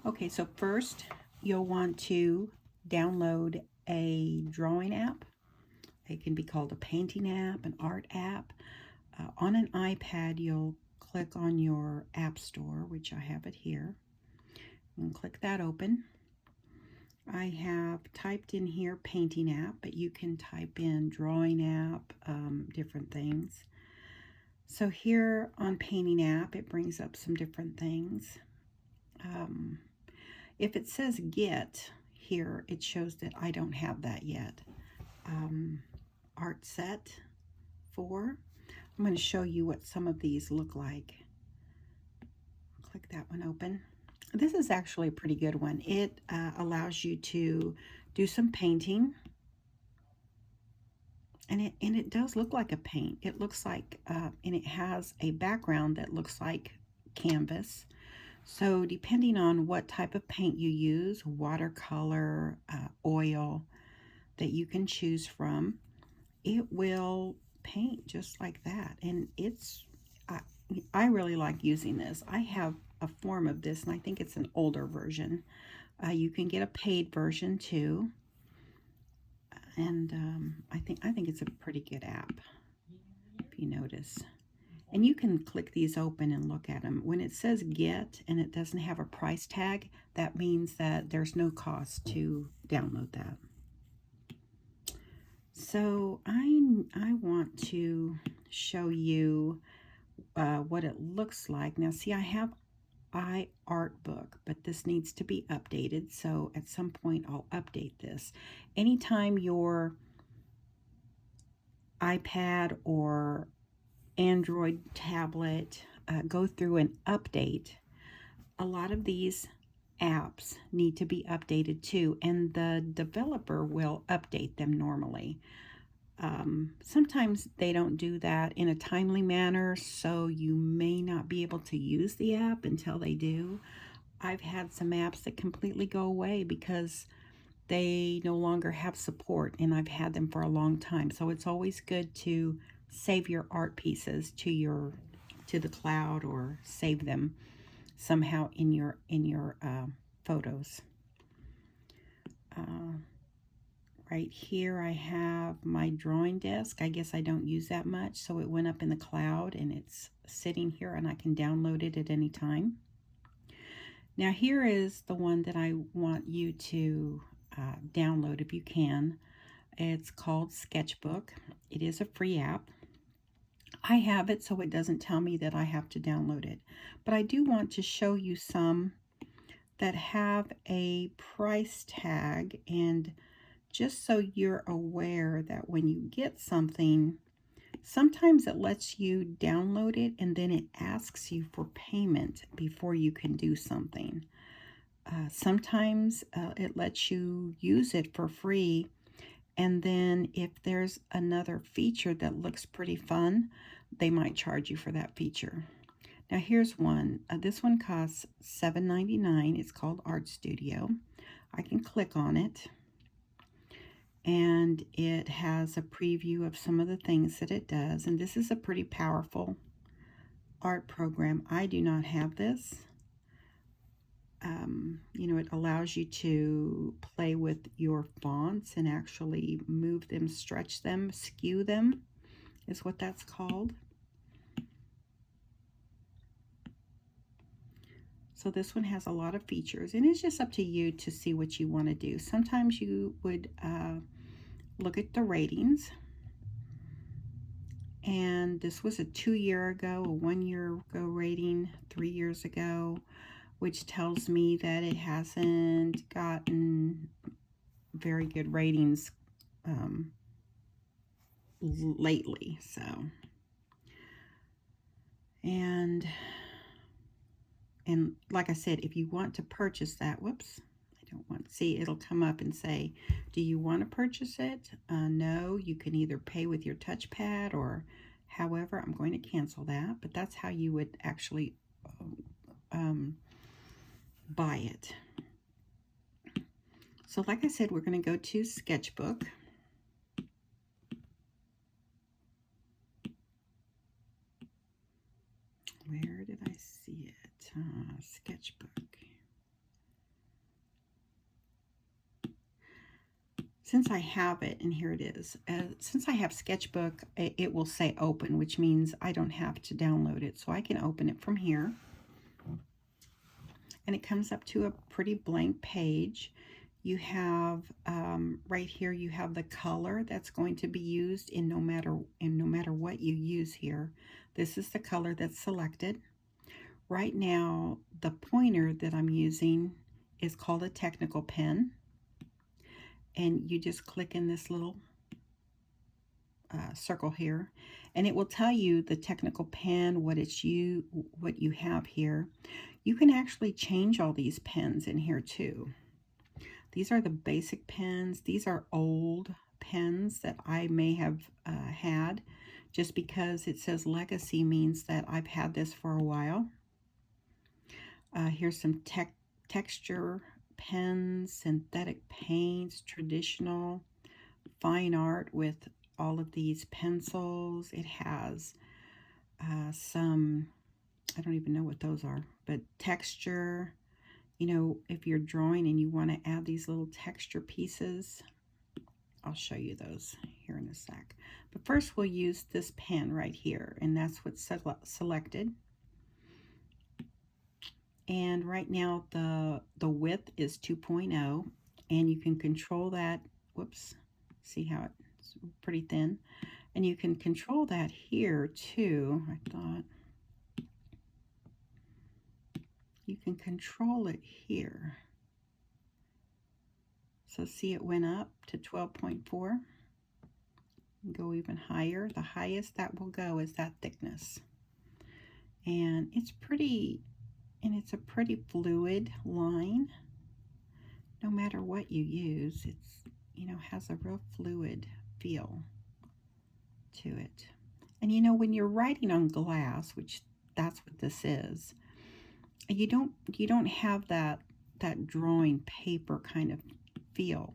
Okay, so first you'll want to download a drawing app. It can be called a painting app, an art app. On an iPad, you'll click on your app store, which I have it here, and click that open. I have typed in here painting app, but you can type in drawing app, different things. So here on painting app, it brings up some different things. If it says get here, it shows that I don't have that yet. Art set 4. I'm going to show you what some of these look like. Click that one open. This is actually a pretty good one. It allows you to do some painting. And it does look like a paint. It looks like, and it has a background that looks like canvas. So depending on what type of paint you use, watercolor, oil, that you can choose from, it will paint just like that. And I really like using this. I have a form of this, and I think it's an older version. You can get a paid version too. And I think it's a pretty good app, if you notice. And you can click these open and look at them. When it says get and it doesn't have a price tag, that means that there's no cost to download that. So I want to show you what it looks like. Now see, I have iArtbook, but this needs to be updated, so at some point I'll update this. Anytime your iPad or Android tablet go through an update, a lot of these apps need to be updated too, and the developer will update them normally. Sometimes they don't do that in a timely manner, so you may not be able to use the app until they do. I've had some apps that completely go away because they no longer have support, and I've had them for a long time. So it's always good to save your art pieces to the cloud, or save them somehow in your photos. Right here I have my drawing desk. I guess I don't use that much, so it went up in the cloud and it's sitting here, and I can download it at any time. Now here is the one that I want you to download if you can. It's called Sketchbook. It is a free app. I have it, so it doesn't tell me that I have to download it. But I do want to show you some that have a price tag, and just so you're aware that when you get something, sometimes it lets you download it and then it asks you for payment before you can do something. Sometimes it lets you use it for free, and then if there's another feature that looks pretty fun, they might charge you for that feature. Now here's one. This one costs $7.99. It's called Art Studio. I can click on it, and it has a preview of some of the things that it does. And this is a pretty powerful art program. I do not have this. You know, it allows you to play with your fonts and actually move them, stretch them, skew them, is what that's called. So this one has a lot of features, and it's just up to you to see what you want to do. Sometimes you would look at the ratings, and this was a 2-year ago, a 1-year ago rating, 3 years ago, which tells me that it hasn't gotten very good ratings lately. So, and like I said, if you want to purchase that, whoops, I don't want to see, it'll come up and say, do you want to purchase it? No, you can either pay with your touchpad or however. I'm going to cancel that, but that's how you would actually buy it. So like I said, we're going to go to Sketchbook. Where did I see it? Sketchbook. since I have it, and here it is, since I have Sketchbook, it will say open, which means I don't have to download it. So I can open it from here. And it comes up to a pretty blank page. You have, right here, you have the color that's going to be used in no matter what you use here. This is the color that's selected. Right now, the pointer that I'm using is called a technical pen. And you just click in this little circle here, and it will tell you the technical pen, what you have here. You can actually change all these pens in here too. These are the basic pens. These are old pens that I may have had. Just because it says legacy means that I've had this for a while. Here's some texture pens, synthetic paints, traditional, fine art with all of these pencils. It has some, I don't even know what those are, but texture. You know, if you're drawing and you want to add these little texture pieces, I'll show you those here in a sec. But first we'll use this pen right here, and that's what's selected. And right now the width is 2.0, and you can control that. Whoops, see how it's pretty thin? And you can control that here too. I thought you can control it here. So see, it went up to 12.4. Go even higher. The highest that will go is that thickness. And it's pretty, and it's a pretty fluid line. No matter what you use, it's, you know, has a real fluid feel to it. And you know, when you're writing on glass, which that's what this is, you don't have that drawing paper kind of feel.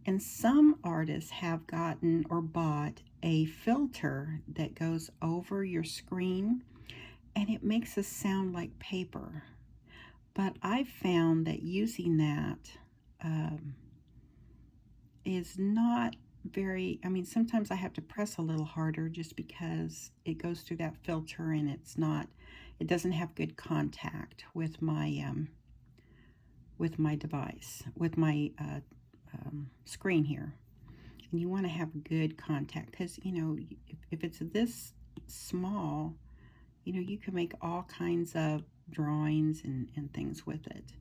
And some artists have gotten or bought a filter that goes over your screen, and it makes us sound like paper. But I've found that using that is not very, I mean, sometimes I have to press a little harder just because it goes through that filter, and it doesn't have good contact with my device, with my screen here. And you want to have good contact, because, you know, if it's this small, you know, you can make all kinds of drawings and things with it.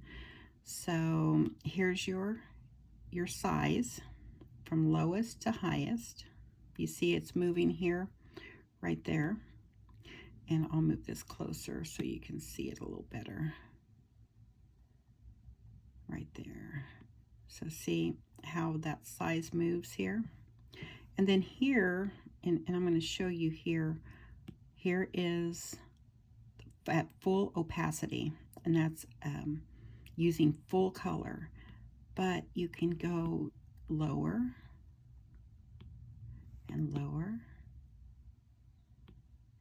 So here's your size from lowest to highest. You see it's moving here, right there. And I'll move this closer so you can see it a little better. Right there. So see how that size moves here. And then here, and I'm going to show you here, here is at full opacity, and that's using full color. But you can go lower and lower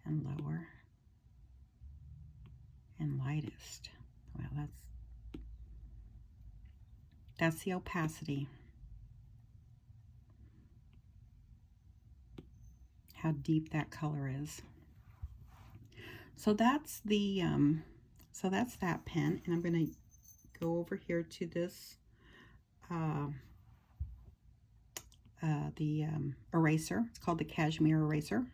and lower and lightest. Well, that's the opacity. How deep that color is. So that's the so that's that pen, and I'm going to go over here to this the eraser. It's called the Cashmere eraser.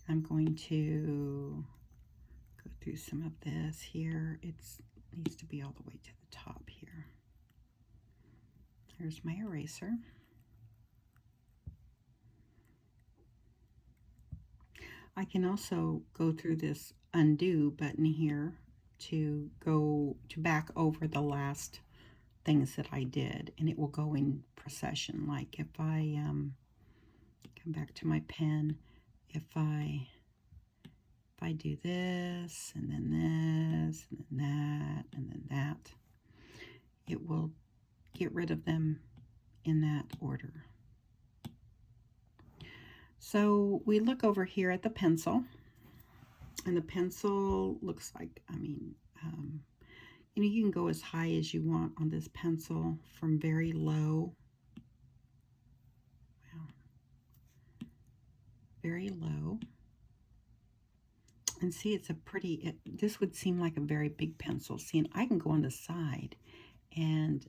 I'm going to go through some of this here. It needs to be all the way to the top here. Here's my eraser. I can also go through this undo button here to go to back over the last things that I did, and it will go in procession. Like if I come back to my pen, if I do this and then this and then that and then that, it will get rid of them in that order. So we look over here at the pencil, and the pencil looks like, I mean, you know, you can go as high as you want on this pencil from very low very low. And see, it's a pretty, this would seem like a very big pencil. See, and I can go on the side and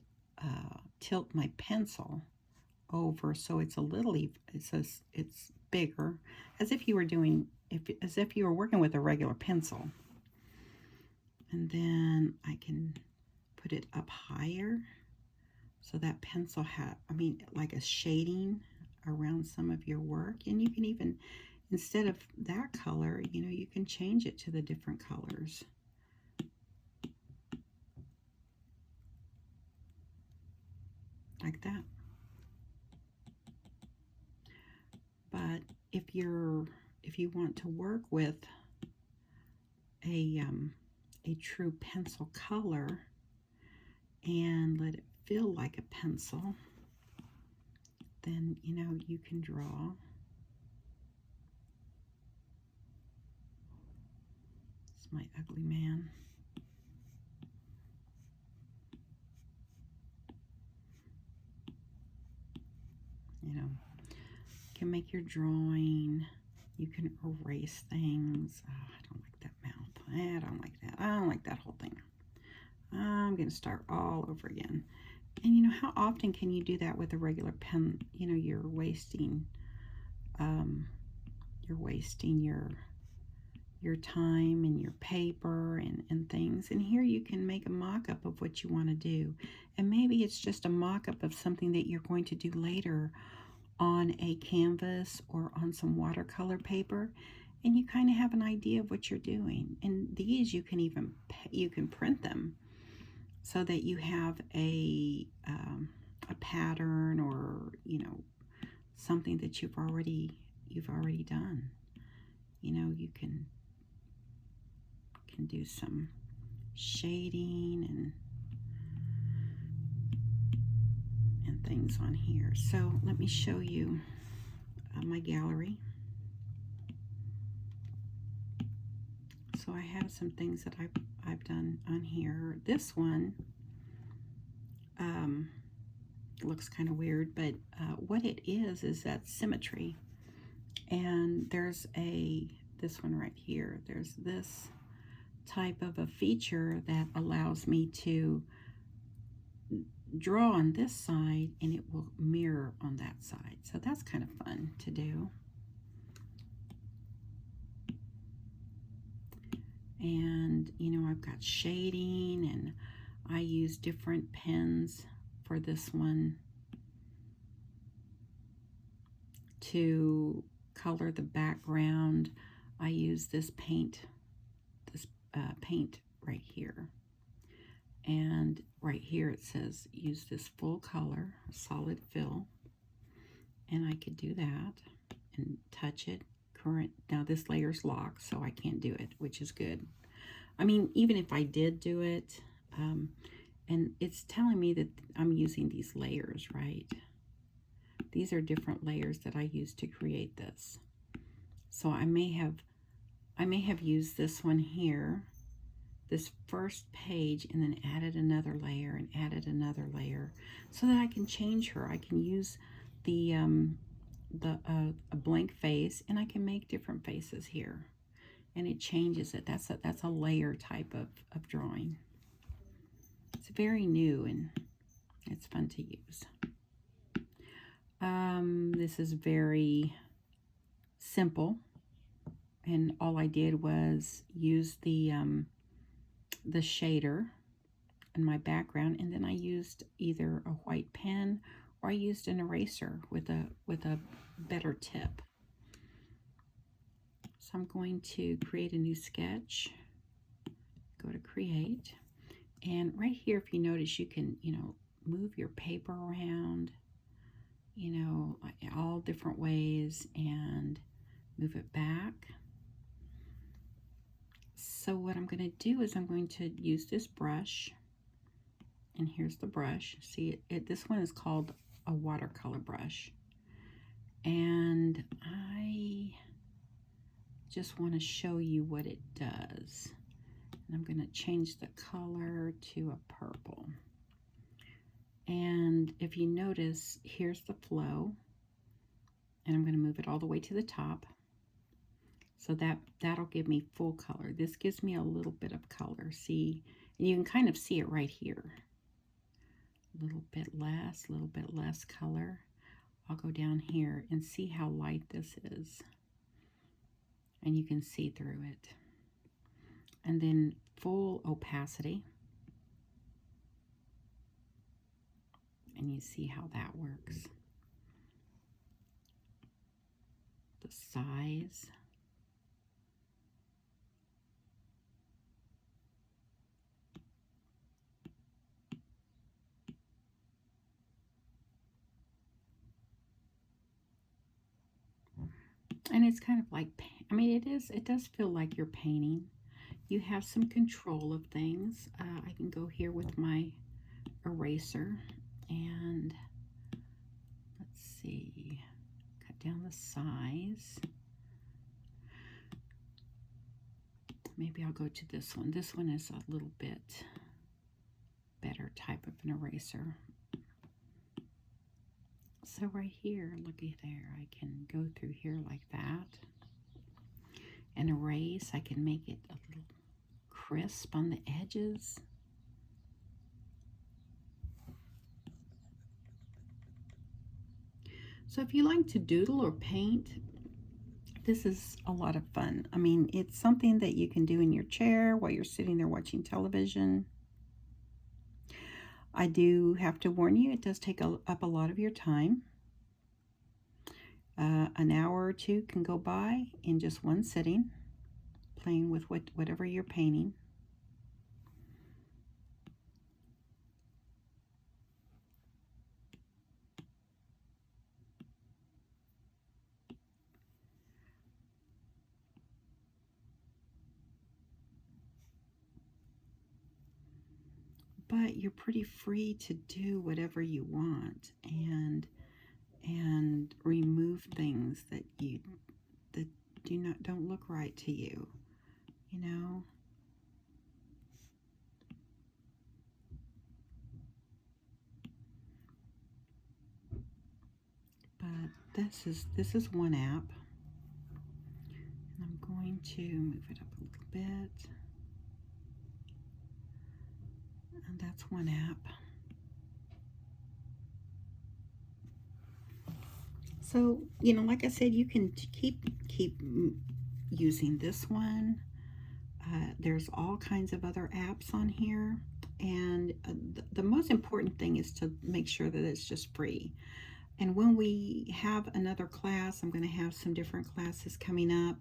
tilt my pencil over so it's a little, it's bigger, as if you were doing, as if you were working with a regular pencil. And then I can put it up higher so that pencil like a shading around some of your work. And you can even, instead of that color, you can change it to the different colors. Like that. But if you want to work with a true pencil color and let it feel like a pencil, then you can draw. It's my ugly man. You can make your drawing. You can erase things. Oh, I don't like that mouth. I don't like that. I don't like that whole thing. I'm going to start all over again. And how often can you do that with a regular pen? You're wasting your time and your paper and things. And here you can make a mock-up of what you want to do. And maybe it's just a mock-up of something that you're going to do later on a canvas or on some watercolor paper, and you kind of have an idea of what you're doing. And these you can print them so that you have a pattern, or something that you've already done. You can do some shading and things on here. So let me show you my gallery. So I have some things that I've done on here. This one looks kind of weird, but what it is that symmetry. And there's this one right here. There's this type of a feature that allows me to draw on this side and it will mirror on that side. So that's kind of fun to do. And I've got shading, and I use different pens for this one to color the background. I use this paint right here. And right here it says use this full color, solid fill. And I could do that and touch it. Now this layer's locked, so I can't do it, which is good. I mean, even if I did do it, and it's telling me that I'm using these layers, right? These are different layers that I use to create this. So I may have used this one here, this first page, and then added another layer and added another layer, so that I can change her. I can use a blank face, and I can make different faces here, and it changes it. That's a layer type of drawing. It's very new and it's fun to use. This is very simple, and all I did was use the shader in my background, and then I used either a white pen or I used an eraser with a better tip. So I'm going to create a new sketch. Go to create, and right here, if you notice, you can move your paper around, all different ways, and move it back. So what I'm going to do is I'm going to use this brush, and here's the brush. See, this one is called a watercolor brush, and I just want to show you what it does. And I'm going to change the color to a purple. And if you notice, here's the flow, and I'm going to move it all the way to the top. So that'll give me full color. This gives me a little bit of color. See, and you can kind of see it right here. A little bit less color. I'll go down here and see how light this is. And you can see through it. And then full opacity. And you see how that works. The size. And it's kind of like, I mean, it does feel like you're painting. You have some control of things. I can go here with my eraser and let's see, cut down the size. Maybe I'll go to this one. This one is a little bit better type of an eraser. So right here, looky there, I can go through here like that and erase. I can make it a little crisp on the edges. So if you like to doodle or paint, this is a lot of fun. I mean, it's something that you can do in your chair while you're sitting there watching television. I do have to warn you, it does take up a lot of your time. An hour or two can go by in just one sitting, playing with whatever you're painting. But you're pretty free to do whatever you want and remove things that don't look right to you, you know. But this is one app. And I'm going to move it up a little bit. And that's one app. So, you know, like I said, you can keep using this one. There's all kinds of other apps on here. And the most important thing is to make sure that it's just free. And when we have another class, I'm going to have some different classes coming up.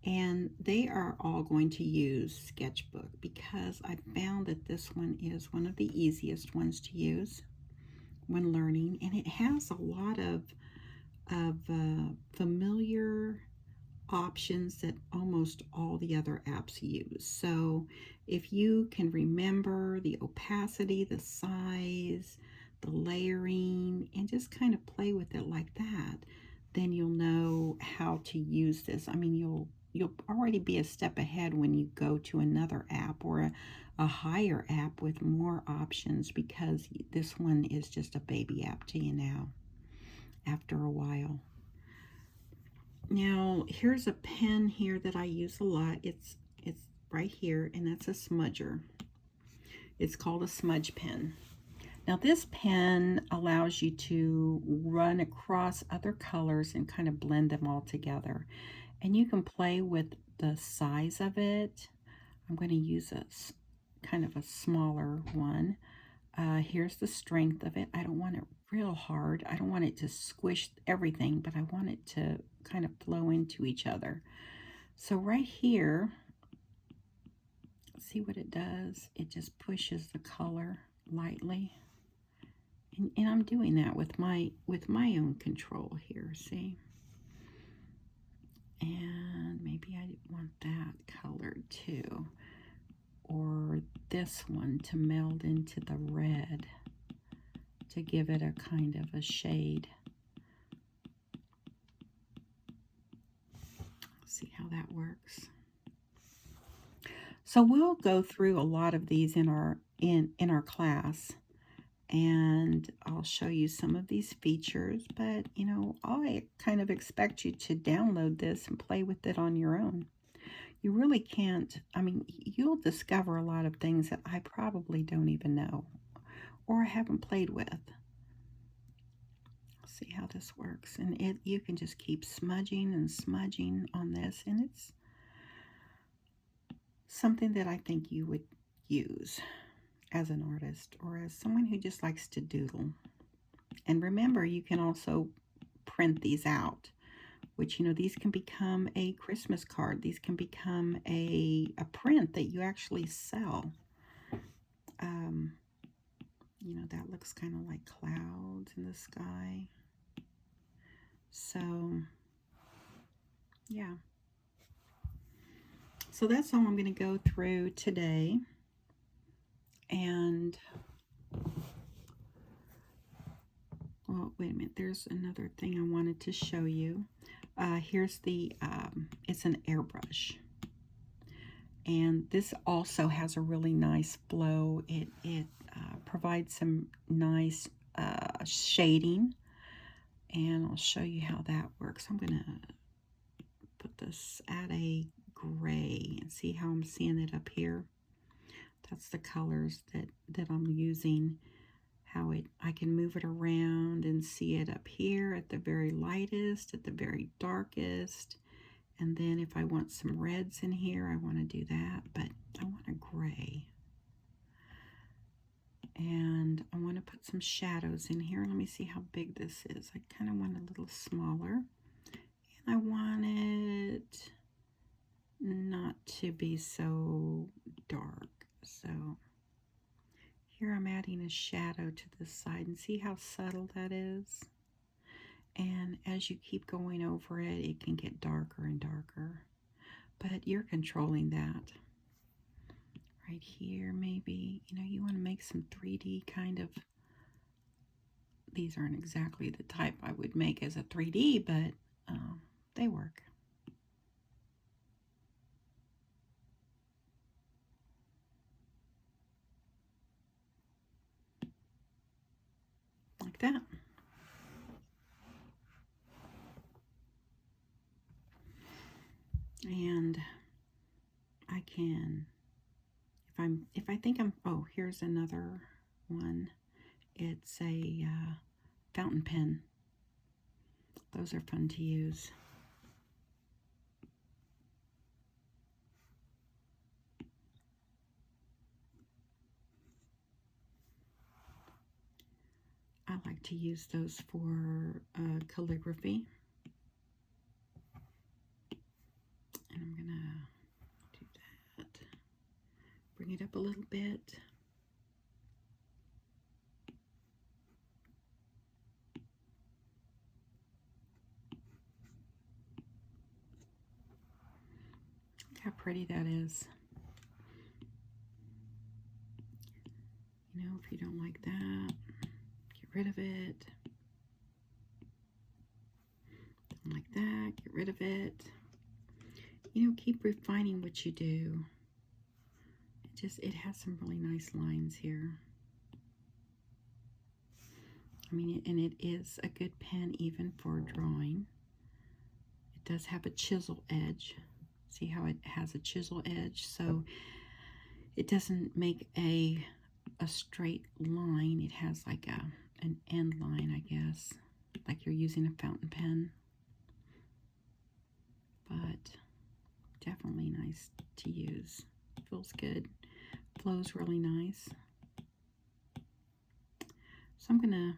And they are all going to use Sketchbook because I found that this one is one of the easiest ones to use when learning. And it has a lot of familiar options that almost all the other apps use. So if you can remember the opacity, the size, the layering, and just kind of play with it like that, then you'll know how to use this. I mean, you'll already be a step ahead when you go to another app or a higher app with more options, because this one is just a baby app to you now after a while. Now, here's a pen here that I use a lot. It's right here, and that's a smudger. It's called a smudge pen. Now, this pen allows you to run across other colors and kind of blend them all together. And you can play with the size of it. I'm going to use a kind of a smaller one. Here's the strength of it. I don't want it real hard. I don't want it to squish everything, but I want it to kind of flow into each other. So right here, see what it does? It just pushes the color lightly. And I'm doing that with my own control here, see? And maybe I want that colored too. Or this one to meld into the red to give it a kind of a shade. See how that works. So we'll go through a lot of these in our class, and I'll show you some of these features, but you know, I kind of expect you to download this and play with it on your own. You really can't, I mean, you'll discover a lot of things that I probably don't even know or haven't played with. See how this works, and you can just keep smudging and smudging on this, and it's something that I think you would use as an artist or as someone who just likes to doodle. And remember, you can also print these out, which, you know, these can become a Christmas card. These can become a print that you actually sell. You know, that looks kind of like clouds in the sky. So, yeah. So that's all I'm going to go through today. And, well, wait a minute. There's another thing I wanted to show you. Here's the, it's an airbrush. And this also has a really nice flow. It provides some nice shading. And I'll show you how that works. I'm going to put this at a gray and see how I'm seeing it up here. That's the colors that I'm using. How I can move it around and see it up here at the very lightest, at the very darkest. And then if I want some reds in here, I want to do that, but I want a gray. And I want to put some shadows in here. Let me see how big this is. I kind of want a little smaller. And I want it not to be so dark. So here I'm adding a shadow to the side, and see how subtle that is? And as you keep going over it, it can get darker and darker. But you're controlling that. Right here, maybe, you know, you want to make some 3D kind of, these aren't exactly the type I would make as a 3D, but they work. Like that. And I can, if I think I'm, oh, here's another one. It's a fountain pen. Those are fun to use. I like to use those for calligraphy. And I'm gonna do that. Bring it up a little bit. Look how pretty that is. You know, if you don't like that, get rid of it. Don't like that, get rid of it. You know, keep refining what you do. It has some really nice lines here. I mean, and it is a good pen even for drawing. It does have a chisel edge. See how it has a chisel edge? So it doesn't make a straight line. It has like an end line, I guess, like you're using a fountain pen. But definitely nice to use. Feels good. Flows really nice. So I'm going to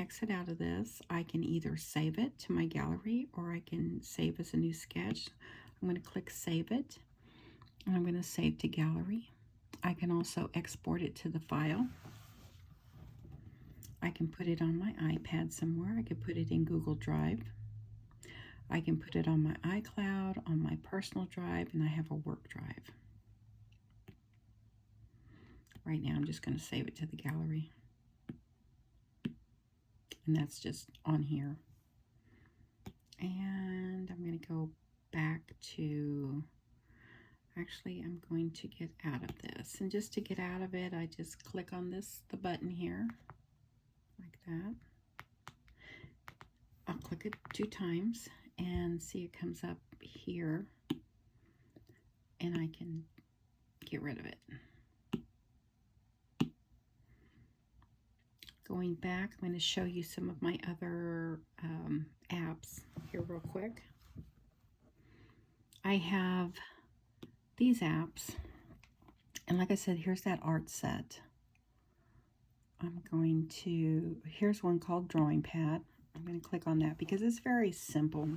exit out of this. I can either save it to my gallery or I can save as a new sketch. I'm going to click Save It, and I'm going to save to gallery. I can also export it to the file. I can put it on my iPad somewhere. I could put it in Google Drive. I can put it on my iCloud, on my personal drive, and I have a work drive. Right now I'm just going to save it to the gallery. And that's just on here. And I'm going to go back to Actually, I'm going to get out of this. And just to get out of it, I just click on the button here, like that. I'll click it 2 times and see it comes up here. And I can get rid of it. Going back, I'm going to show you some of my other apps here real quick. I have these apps, and like I said, here's that art set. Here's one called Drawing Pad. I'm going to click on that because it's a very simple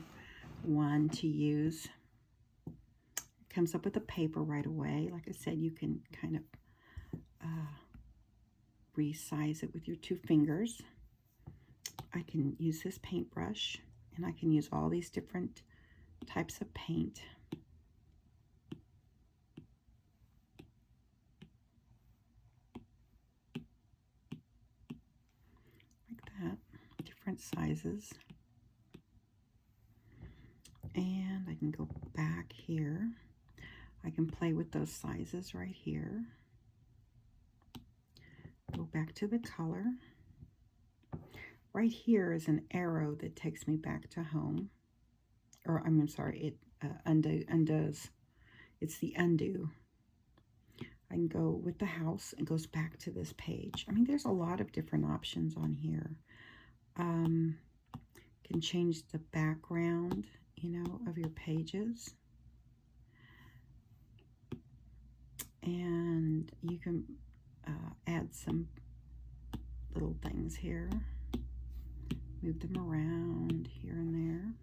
one to use. It comes up with a paper right away. Like I said, you can kind of resize it with your 2 fingers. I can use this paintbrush, and I can use all these different types of paint. Like that, different sizes. And I can go back here. I can play with those sizes right here. Go back to the color. Right here is an arrow that takes me back to home. Or I'm sorry, it undoes. It's the undo. I can go with the house and goes back to this page. I mean, there's a lot of different options on here. Can change the background, you know, of your pages. And you can add some little things here. Move them around here and there.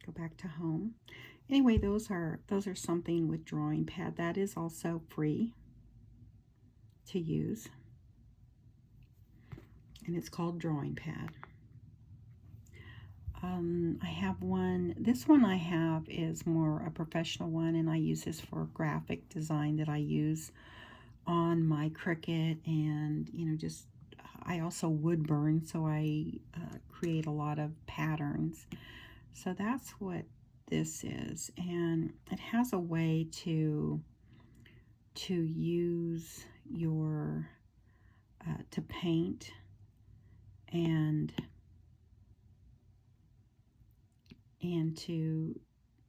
Go back to home. Anyway, those are something with Drawing Pad. That is also free to use. And it's called Drawing Pad. I have one. This one I have is more a professional one, and I use this for graphic design that I use on my Cricut, and you know, just I also wood burn, so I create a lot of patterns. So that's what this is, and it has a way to use your to paint, and to,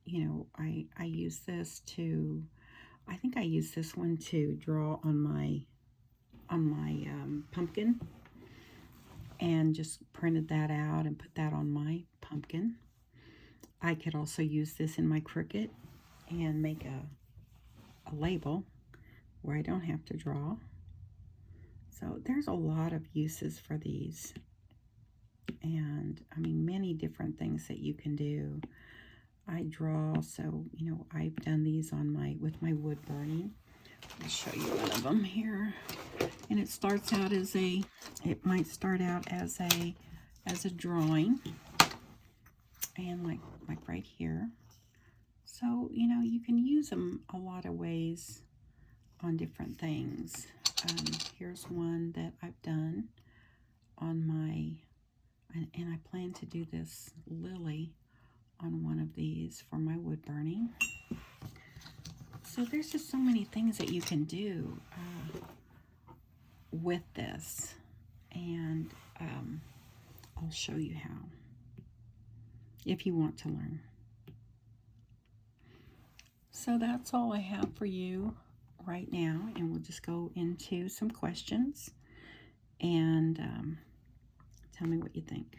you know, I use this to, I think I use this one to draw on my pumpkin, and just printed that out and put that on my pumpkin. I could also use this in my Cricut and make a label where I don't have to draw. So there's a lot of uses for these. And I mean, many different things that you can do. I draw, so you know, I've done these on with my wood burning. I'll show you one of them here. And it starts out as it might start out as a drawing, and like right here. So you know, you can use them a lot of ways on different things. Here's one that I've done on my, and I plan to do this lily on one of these for my wood burning. So there's just so many things that you can do with this, and I'll show you how, if you want to learn. So that's all I have for you right now, and we'll just go into some questions, and tell me what you think.